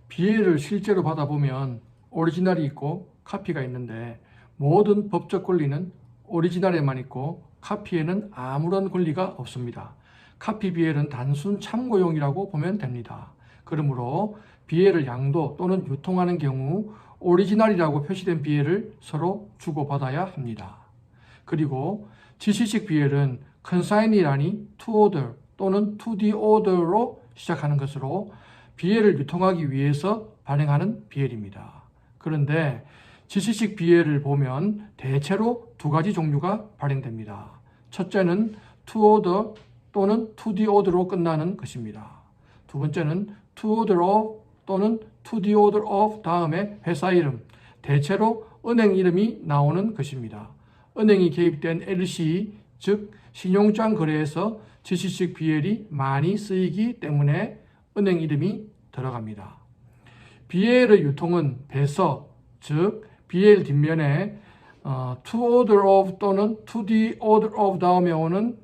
BL을 실제로 받아보면 오리지널이 있고 카피가 있는데 모든 법적 권리는 오리지널에만 있고 카피에는 아무런 권리가 없습니다. 카피 BL은 단순 참고용이라고 보면 됩니다. 그러므로 BL을 양도 또는 유통하는 경우 오리지널이라고 표시된 BL을 서로 주고받아야 합니다. 그리고 지시식 BL은 consign이라니 to order 또는 to the order로 시작하는 것으로 BL을 유통하기 위해서 발행하는 BL입니다. 그런데 지시식 BL을 보면 대체로 두 가지 종류가 발행됩니다. 첫째는 to order 또는 to the order로 끝나는 것입니다. 두 번째는 to order of 또는 to the order of 다음에 회사 이름, 대체로 은행 이름이 나오는 것입니다. 은행이 개입된 LC, 즉 신용장 거래에서 지시식 BL이 많이 쓰이기 때문에 은행 이름이 들어갑니다. BL의 유통은 배서, 즉 BL 뒷면에 to order of 또는 to the order of 다음에 오는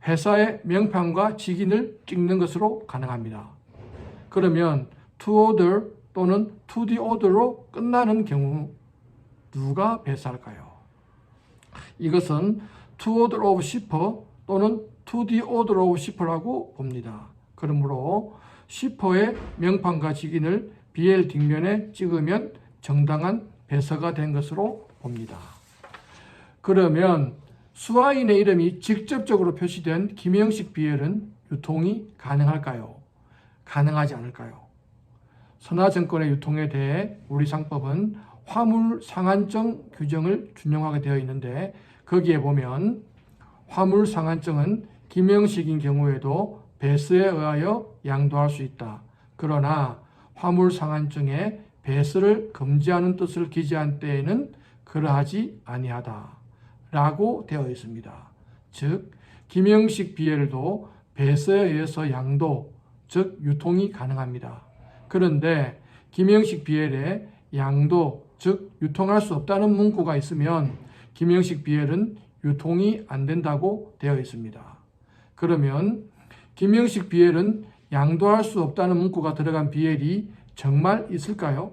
회사의 명판과 직인을 찍는 것으로 가능합니다. 그러면 to order 또는 to the order로 끝나는 경우 누가 배사할까요? 이것은 to order of shipper 또는 to the order of shipper라고 봅니다. 그러므로 shipper의 명판과 직인을 BL 뒷면에 찍으면 정당한 배서가 된 것으로 봅니다. 그러면 수화인의 이름이 직접적으로 표시된 김영식 BL은 유통이 가능할까요? 가능하지 않을까요? 선화증권의 유통에 대해 우리 상법은 화물상한증 규정을 준용하게 되어 있는데 거기에 보면 화물상한증은 김영식인 경우에도 배스에 의하여 양도할 수 있다. 그러나 화물상한증에 배스를 금지하는 뜻을 기재한 때에는 그러하지 아니하다 라고 되어 있습니다. 즉 김영식 BL도 배스에 의해서 양도, 즉 유통이 가능합니다. 그런데 김영식 BL에 양도, 즉 유통할 수 없다는 문구가 있으면 김영식 BL은 유통이 안 된다고 되어 있습니다. 그러면 김영식 BL은 양도할 수 없다는 문구가 들어간 BL이 정말 있을까요?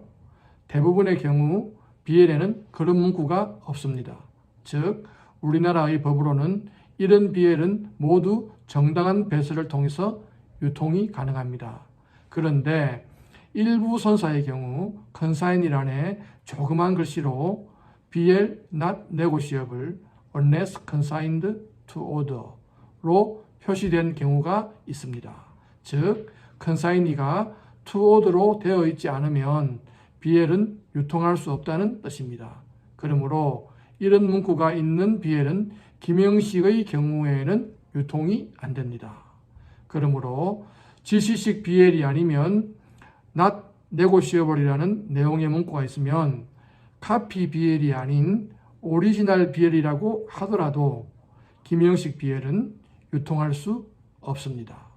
대부분의 경우 BL에는 그런 문구가 없습니다. 즉 우리나라의 법으로는 이런 BL은 모두 정당한 배서를 통해서 유통이 가능합니다. 그런데 일부 선사의 경우 consign이란에 조그만 글씨로 BL not negotiable unless consigned to order로 표시된 경우가 있습니다. 즉 consign이가 to order로 되어 있지 않으면 BL은 유통할 수 없다는 뜻입니다. 그러므로 이런 문구가 있는 BL은 김영식의 경우에는 유통이 안 됩니다. 그러므로 지시식 BL이 아니면 not negotiable이라는 내용의 문구가 있으면 카피 BL이 아닌 오리지널 BL이라고 하더라도 김영식 BL은 유통할 수 없습니다.